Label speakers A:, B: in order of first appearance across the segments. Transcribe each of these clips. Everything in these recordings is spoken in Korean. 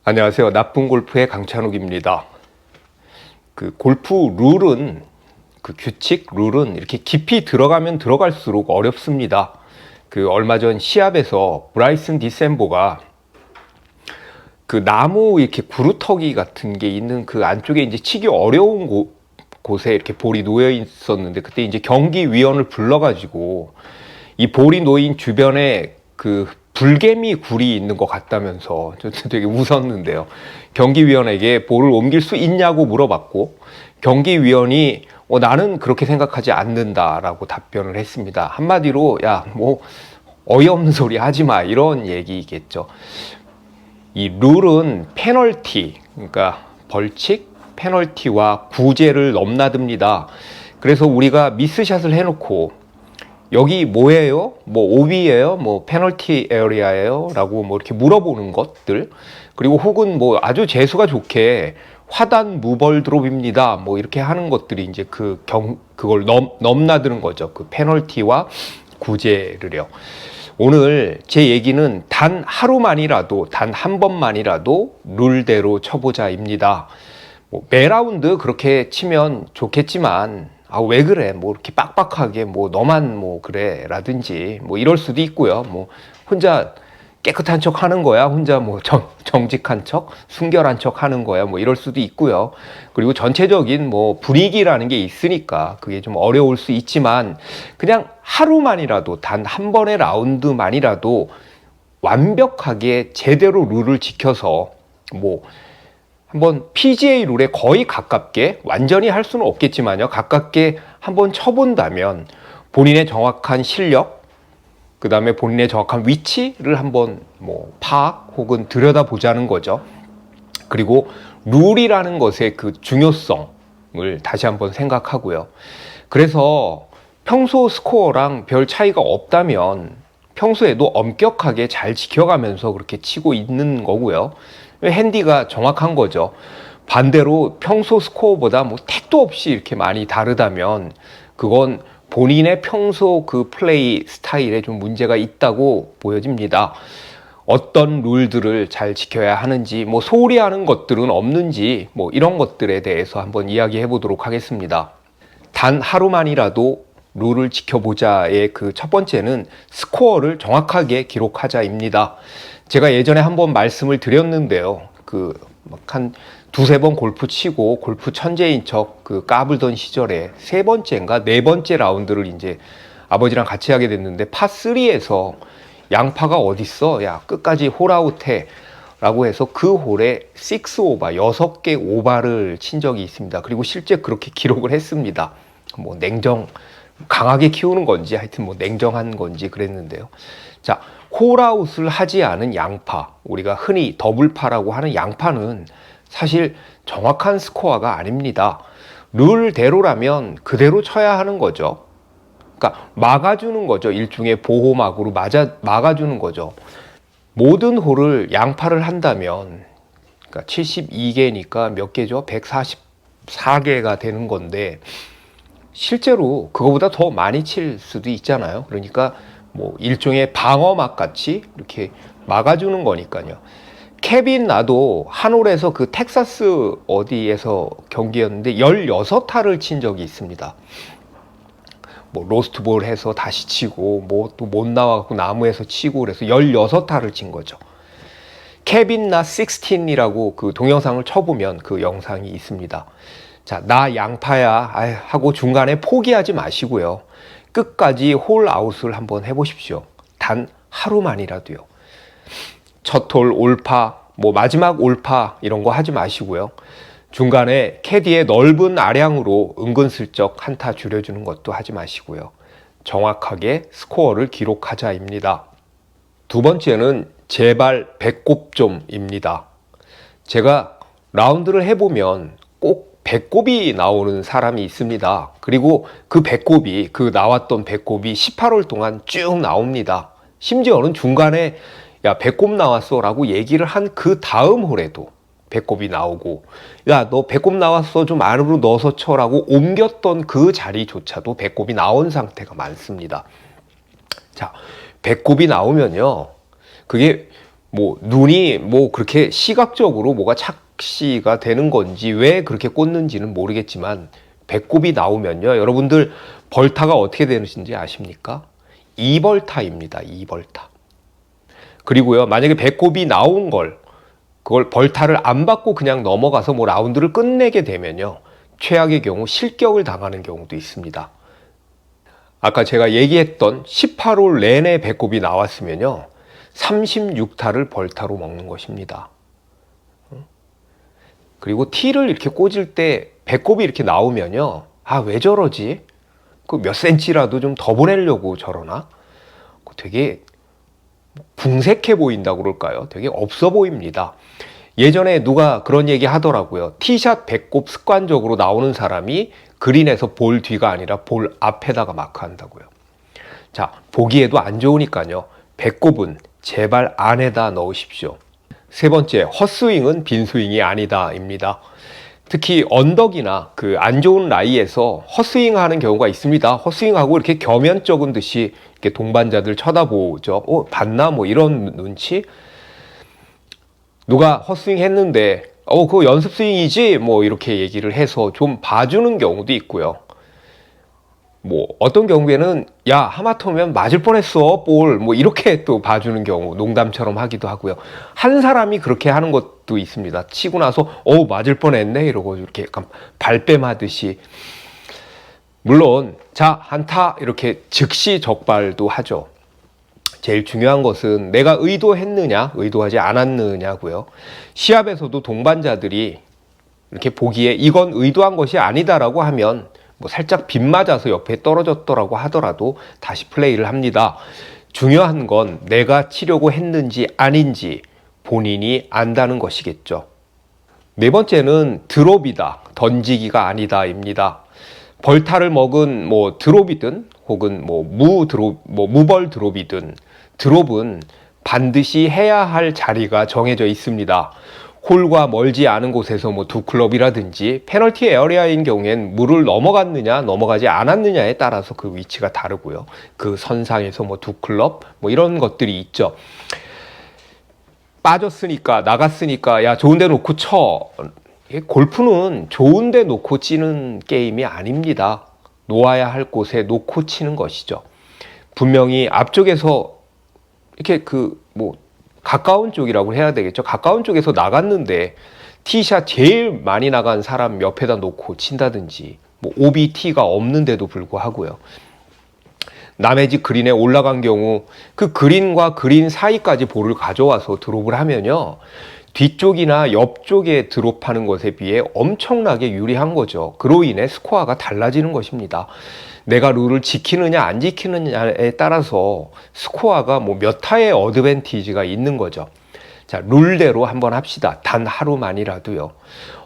A: 안녕하세요. 나쁜 골프의 강찬욱입니다. 골프 룰은, 규칙 룰은 이렇게 깊이 들어가면 들어갈수록 어렵습니다. 얼마 전 시합에서 브라이슨 디셈보가 나무 이렇게 구루터기 같은 게 있는 안쪽에 이제 치기 어려운 곳에 이렇게 볼이 놓여 있었는데, 그때 이제 경기위원을 불러가지고 이 볼이 놓인 주변에 불개미 굴이 있는 것 같다면서 저도 되게 웃었는데요. 경기위원에게 볼을 옮길 수 있냐고 물어봤고, 경기위원이 나는 그렇게 생각하지 않는다라고 답변을 했습니다. 한마디로 어이없는 소리 하지 마, 이런 얘기겠죠. 이 룰은 페널티, 그러니까 벌칙, 페널티와 구제를 넘나듭니다. 그래서 우리가 미스샷을 해놓고 여기 뭐예요? 오비예요? 페널티 에어리아예요? 라고 이렇게 물어보는 것들, 그리고 혹은 아주 재수가 좋게 화단 무벌 드롭입니다, 이렇게 하는 것들이 이제 그걸 넘나드는 거죠. 페널티와 구제를요. 오늘 제 얘기는 단 하루만이라도, 단 한 번만이라도 룰대로 쳐보자입니다. 매 라운드 그렇게 치면 좋겠지만, 왜 그래? 이렇게 빡빡하게, 너만 그래? 라든지, 이럴 수도 있고요. 혼자 깨끗한 척 하는 거야? 혼자 정직한 척? 순결한 척 하는 거야? 이럴 수도 있고요. 그리고 전체적인 분위기라는 게 있으니까 그게 좀 어려울 수 있지만, 그냥 하루만이라도, 단 한 번의 라운드만이라도 완벽하게 제대로 룰을 지켜서, 한번 PGA 룰에 거의 가깝게, 완전히 할 수는 없겠지만요, 가깝게 한번 쳐본다면 본인의 정확한 실력, 그 다음에 본인의 정확한 위치를 한번 파악 혹은 들여다보자는 거죠. 그리고 룰이라는 것의 중요성을 다시 한번 생각하고요. 그래서 평소 스코어랑 별 차이가 없다면 평소에도 엄격하게 잘 지켜가면서 그렇게 치고 있는 거고요. 핸디가 정확한 거죠. 반대로 평소 스코어보다 택도 없이 이렇게 많이 다르다면 그건 본인의 평소 플레이 스타일에 좀 문제가 있다고 보여집니다. 어떤 룰들을 잘 지켜야 하는지, 소홀히 하는 것들은 없는지, 이런 것들에 대해서 한번 이야기해 보도록 하겠습니다. 단 하루만이라도 룰을 지켜보자의 첫 번째는 스코어를 정확하게 기록하자입니다. 제가 예전에 한번 말씀을 드렸는데요. 한 두세 번 골프 치고 골프 천재인 척 까불던 시절에 세 번째인가 네 번째 라운드를 이제 아버지랑 같이 하게 됐는데, 파3에서 양파가 어딨어? 야, 끝까지 홀아웃해. 라고 해서 그 홀에 6오바, 6개 오바를 친 적이 있습니다. 그리고 실제 그렇게 기록을 했습니다. 강하게 키우는 건지 하여튼 냉정한 건지 그랬는데요. 자, 홀아웃을 하지 않은 양파, 우리가 흔히 더블파라고 하는 양파는 사실 정확한 스코어가 아닙니다. 룰대로라면 그대로 쳐야 하는 거죠. 그러니까 막아주는 거죠. 일종의 보호막으로 막아주는 거죠. 모든 홀을 양파를 한다면, 그러니까 72개니까 몇 개죠? 144개가 되는 건데, 실제로 그거보다 더 많이 칠 수도 있잖아요. 그러니까 일종의 방어막 같이 이렇게 막아주는 거니까요. 케빈 나도 한 홀에서 텍사스 어디에서 경기였는데 16타를 친 적이 있습니다. 로스트볼 해서 다시 치고 또 못 나와갖고 나무에서 치고 그래서 16타를 친 거죠. 케빈 나 16이라고 동영상을 쳐보면 그 영상이 있습니다. 자, 나 양파야 하고 중간에 포기하지 마시고요. 끝까지 홀아웃을 한번 해보십시오. 단 하루만이라도요. 첫 홀 올파, 마지막 올파 이런 거 하지 마시고요. 중간에 캐디의 넓은 아량으로 은근슬쩍 한타 줄여주는 것도 하지 마시고요. 정확하게 스코어를 기록하자입니다. 두 번째는 제발 배꼽 좀입니다. 제가 라운드를 해보면 꼭 배꼽이 나오는 사람이 있습니다. 그리고 배꼽이, 나왔던 배꼽이 18홀 동안 쭉 나옵니다. 심지어는 중간에 야, 배꼽 나왔어 라고 얘기를 한 다음 홀에도 배꼽이 나오고, 야, 너 배꼽 나왔어, 좀 안으로 넣어서 쳐라고 옮겼던 그 자리조차도 배꼽이 나온 상태가 많습니다. 자, 배꼽이 나오면요, 그게 뭐 눈이 뭐 그렇게 시각적으로 뭐가 착시가 되는 건지 왜 그렇게 꽂는지는 모르겠지만 배꼽이 나오면요, 여러분들 벌타가 어떻게 되는지 아십니까? 2벌타입니다. 2벌타. 그리고요, 만약에 배꼽이 나온 걸 그걸 벌타를 안 받고 그냥 넘어가서 뭐 라운드를 끝내게 되면요, 최악의 경우 실격을 당하는 경우도 있습니다. 아까 제가 얘기했던 18홀 내내 배꼽이 나왔으면요, 36타를 벌타로 먹는 것입니다. 그리고 티를 이렇게 꽂을 때 배꼽이 이렇게 나오면요, 아, 왜 저러지? 그 몇 센치라도 좀 더 보내려고 저러나? 되게 궁색해 보인다고 그럴까요? 되게 없어 보입니다. 예전에 누가 그런 얘기 하더라고요. 티샷 배꼽 습관적으로 나오는 사람이 그린에서 볼 뒤가 아니라 볼 앞에다가 마크한다고요. 자, 보기에도 안 좋으니까요, 배꼽은 제발 안에다 넣으십시오. 세 번째, 헛스윙은 빈스윙이 아니다입니다. 특히 언덕이나 그 안 좋은 라이에서 헛스윙 하는 경우가 있습니다. 헛스윙하고 이렇게 겸연 적은 듯이 이렇게 동반자들 쳐다보죠. 봤나? 뭐 이런 눈치? 누가 헛스윙 했는데, 그거 연습 스윙이지? 뭐 이렇게 얘기를 해서 좀 봐주는 경우도 있고요. 뭐 어떤 경우에는 야, 하마터면 맞을 뻔했어 볼, 뭐 이렇게 또 봐주는 경우, 농담처럼 하기도 하고요. 한 사람이 그렇게 하는 것도 있습니다. 치고 나서 맞을 뻔했네 이러고 이렇게 약간 발뺌하듯이. 물론 자, 한타 이렇게 즉시 적발도 하죠. 제일 중요한 것은 내가 의도했느냐 의도하지 않았느냐고요. 시합에서도 동반자들이 이렇게 보기에 이건 의도한 것이 아니다라고 하면 뭐 살짝 빗 맞아서 옆에 떨어졌더라고 하더라도 다시 플레이를 합니다. 중요한 건 내가 치려고 했는지 아닌지 본인이 안다는 것이겠죠. 네 번째는 드롭이다, 던지기가 아니다입니다. 벌타를 먹은 뭐 드롭이든 혹은 뭐 무벌 드롭이든 드롭은 반드시 해야 할 자리가 정해져 있습니다. 홀과 멀지 않은 곳에서 뭐 두 클럽이라든지 페널티 에어리아인 경우엔 물을 넘어갔느냐 넘어가지 않았느냐에 따라서 그 위치가 다르고요. 그 선상에서 뭐 두 클럽 뭐 이런 것들이 있죠. 빠졌으니까 나갔으니까 야, 좋은 데 놓고 쳐. 골프는 좋은 데 놓고 치는 게임이 아닙니다. 놓아야 할 곳에 놓고 치는 것이죠. 분명히 앞쪽에서 이렇게 가까운 쪽이라고 해야 되겠죠. 가까운 쪽에서 나갔는데 티샷 제일 많이 나간 사람 옆에다 놓고 친다든지, 뭐 OBT가 없는데도 불구하고요. 남의 집 그린에 올라간 경우 그 그린과 그린 사이까지 볼을 가져와서 드롭을 하면요, 뒤쪽이나 옆쪽에 드롭하는 것에 비해 엄청나게 유리한 거죠. 그로 인해 스코어가 달라지는 것입니다. 내가 룰을 지키느냐 안 지키느냐에 따라서 스코어가 뭐 몇 타의 어드밴티지가 있는 거죠. 자, 룰대로 한번 합시다. 단 하루만이라도요.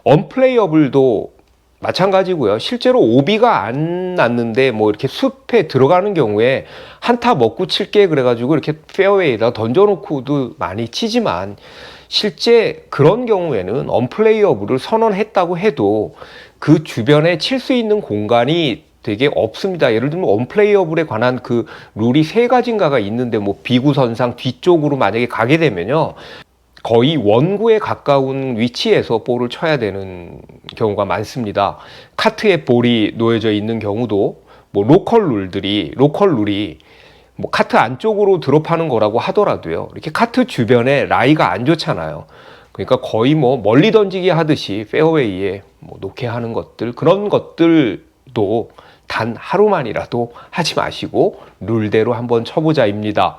A: 언플레이어블도 마찬가지고요. 실제로 오비가 안 났는데 뭐 이렇게 숲에 들어가는 경우에 한타 먹고 칠게 그래가지고 이렇게 페어웨이에다 던져놓고도 많이 치지만, 실제 그런 경우에는 언플레이어블을 선언했다고 해도 그 주변에 칠 수 있는 공간이 되게 없습니다. 예를 들면 언플레이어블에 관한 그 룰이 3가지인가가 있는데, 뭐 비구선상 뒤쪽으로 만약에 가게 되면요, 거의 원구에 가까운 위치에서 볼을 쳐야 되는 경우가 많습니다. 카트에 볼이 놓여져 있는 경우도 뭐 로컬 룰이 뭐 카트 안쪽으로 드롭하는 거라고 하더라도요, 이렇게 카트 주변에 라이가 안 좋잖아요. 그러니까 거의 뭐 멀리 던지기 하듯이 페어웨이에 뭐 놓게 하는 것들, 그런 것들도 단 하루만이라도 하지 마시고 룰대로 한번 쳐보자입니다.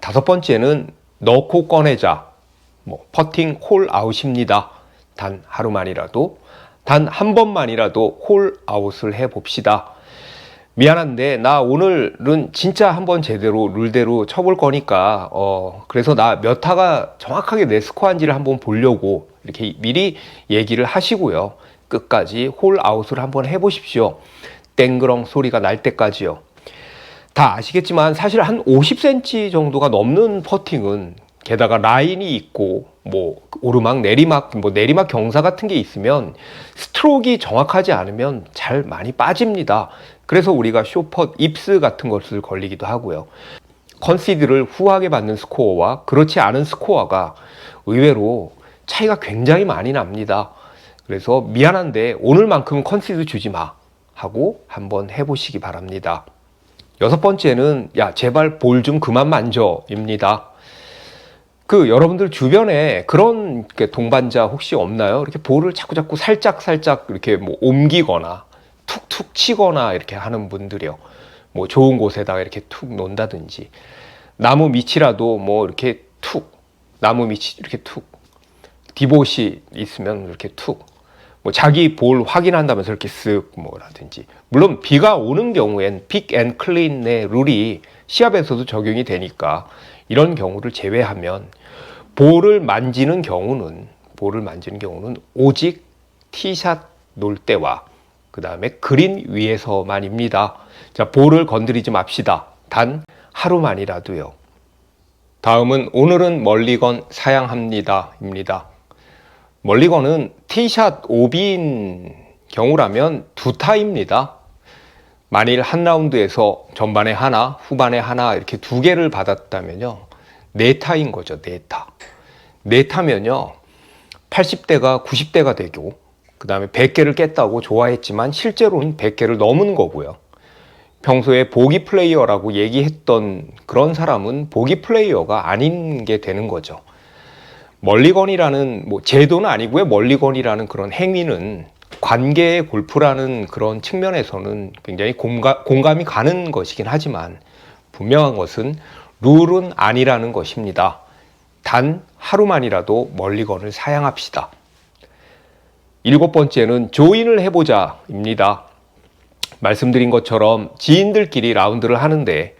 A: 5번째는 넣고 꺼내자, 뭐 퍼팅 홀 아웃입니다. 단 하루만이라도, 단 한 번만이라도 홀 아웃을 해봅시다. 미안한데 나 오늘은 진짜 한번 제대로 룰대로 쳐볼 거니까 그래서 나 몇 타가 정확하게 내 스코어인지를 한번 보려고 이렇게 미리 얘기를 하시고요. 끝까지 홀 아웃을 한번 해보십시오. 땡그렁 소리가 날 때까지요. 다 아시겠지만 사실 한 50cm 정도가 넘는 퍼팅은, 게다가 라인이 있고 뭐 오르막 내리막 뭐 내리막 경사 같은 게 있으면 스트로크가 정확하지 않으면 잘 많이 빠집니다. 그래서 우리가 쇼펫 입스 같은 것을 걸리기도 하고요. 컨시드를 후하게 받는 스코어와 그렇지 않은 스코어가 의외로 차이가 굉장히 많이 납니다. 그래서 미안한데 오늘만큼은 컨시드 주지 마 하고 한번 해보시기 바랍니다. 여섯 번째는 야 제발 볼 좀 그만 만져입니다. 여러분들 주변에 그런 동반자 혹시 없나요? 이렇게 볼을 자꾸 살짝 이렇게 뭐 옮기거나 툭툭 치거나 이렇게 하는 분들이요. 뭐 좋은 곳에다가 이렇게 툭 놓는다든지, 나무 밑이라도 뭐 이렇게 툭, 나무 밑이 이렇게 툭, 디봇이 있으면 이렇게 툭, 뭐 자기 볼 확인한다면서 이렇게 쓱 뭐라든지. 물론 비가 오는 경우엔 픽 앤 클린의 룰이 시합에서도 적용이 되니까 이런 경우를 제외하면 볼을 만지는 경우는 오직 티샷 놓을 때와 그 다음에 그린 위에서만입니다. 자, 볼을 건드리지 맙시다. 단 하루만이라도요. 다음은 오늘은 멀리건 사양합니다 입니다. 멀리건은 티샷 오비인 경우라면 2타입니다. 만일 한 라운드에서 전반에 하나, 후반에 하나 이렇게 2개를 받았다면요, 4타인 거죠. 4타. 4타면요 80대가 90대가 되고, 그 다음에 100개를 깼다고 좋아했지만 실제로는 100개를 넘은 거고요. 평소에 보기 플레이어라고 얘기했던 그런 사람은 보기 플레이어가 아닌 게 되는 거죠. 멀리건이라는 뭐 제도는 아니고요. 멀리건이라는 그런 행위는 관계의 골프라는 그런 측면에서는 굉장히 공감이 가는 것이긴 하지만, 분명한 것은 룰은 아니라는 것입니다. 단 하루만이라도 멀리건을 사양합시다. 7번째는 조인을 해보자입니다. 말씀드린 것처럼 지인들끼리 라운드를 하는데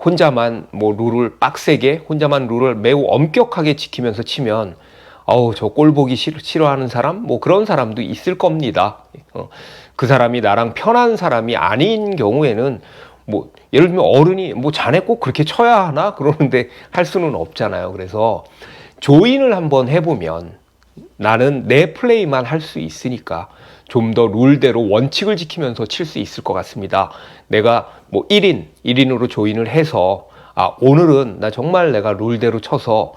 A: 혼자만 뭐 룰을 빡세게, 혼자만 룰을 매우 엄격하게 지키면서 치면 저 꼴 보기 싫어하는 사람, 뭐 그런 사람도 있을 겁니다. 그 사람이 나랑 편한 사람이 아닌 경우에는 뭐 예를 들면 어른이 뭐 자네 꼭 그렇게 쳐야 하나 그러는데 할 수는 없잖아요. 그래서 조인을 한번 해보면 나는 내 플레이만 할 수 있으니까 좀 더 룰대로 원칙을 지키면서 칠 수 있을 것 같습니다. 내가 뭐 1인으로 조인을 해서 오늘은 나 정말 내가 룰대로 쳐서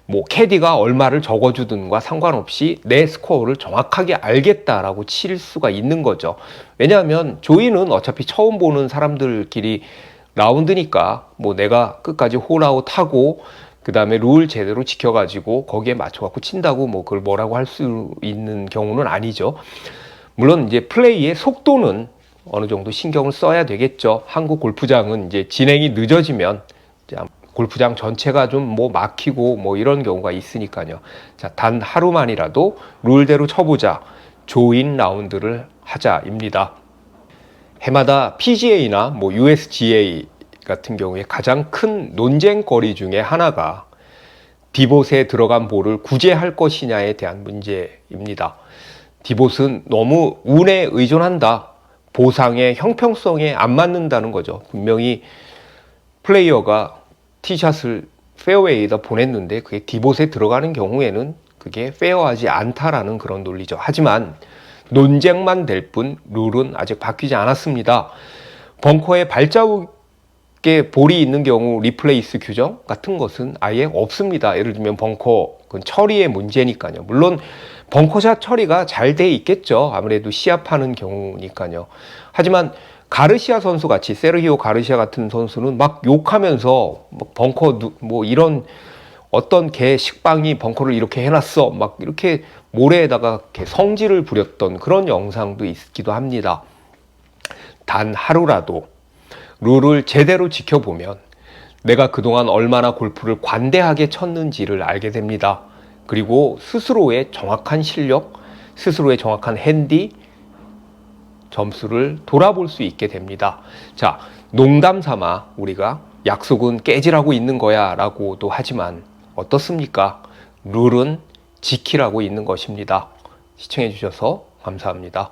A: 뭐 캐디가 얼마를 적어주든과 상관없이 내 스코어를 정확하게 알겠다라고 칠 수가 있는 거죠. 왜냐하면 조인은 어차피 처음 보는 사람들끼리 라운드니까 뭐 내가 끝까지 홀아웃하고 그 다음에 룰 제대로 지켜가지고 거기에 맞춰갖고 친다고 뭐 그걸 뭐라고 할 수 있는 경우는 아니죠. 물론 이제 플레이의 속도는 어느 정도 신경을 써야 되겠죠. 한국 골프장은 이제 진행이 늦어지면 골프장 전체가 좀 뭐 막히고 뭐 이런 경우가 있으니까요. 자, 단 하루만이라도 룰대로 쳐보자. 조인 라운드를 하자입니다. 해마다 PGA나 뭐 USGA 같은 경우에 가장 큰 논쟁거리 중에 하나가 디봇에 들어간 볼을 구제할 것이냐에 대한 문제입니다. 디봇은 너무 운에 의존한다. 보상의 형평성에 안 맞는다는 거죠. 분명히 플레이어가 티샷을 페어웨이에다 보냈는데 그게 디봇에 들어가는 경우에는 그게 페어하지 않다라는 그런 논리죠. 하지만 논쟁만 될 뿐 룰은 아직 바뀌지 않았습니다. 벙커에 발자국에 볼이 있는 경우 리플레이스 규정 같은 것은 아예 없습니다. 예를 들면 벙커, 그건 처리의 문제니까요. 물론 벙커샷 처리가 잘 돼 있겠죠. 아무래도 시합하는 경우니까요. 하지만 가르시아 선수 같이, 세르히오 가르시아 같은 선수는 막 욕하면서 벙커 뭐 이런 어떤 개 식빵이 벙커를 이렇게 해놨어 막 이렇게 모래에다가 이렇게 성질을 부렸던 그런 영상도 있기도 합니다. 단 하루라도 룰을 제대로 지켜보면 내가 그동안 얼마나 골프를 관대하게 쳤는지를 알게 됩니다. 그리고 스스로의 정확한 실력, 스스로의 정확한 핸디, 점수를 돌아볼 수 있게 됩니다. 자, 농담 삼아 우리가 약속은 깨지라고 있는 거야 라고도 하지만 어떻습니까? 룰은 지키라고 있는 것입니다. 시청해 주셔서 감사합니다.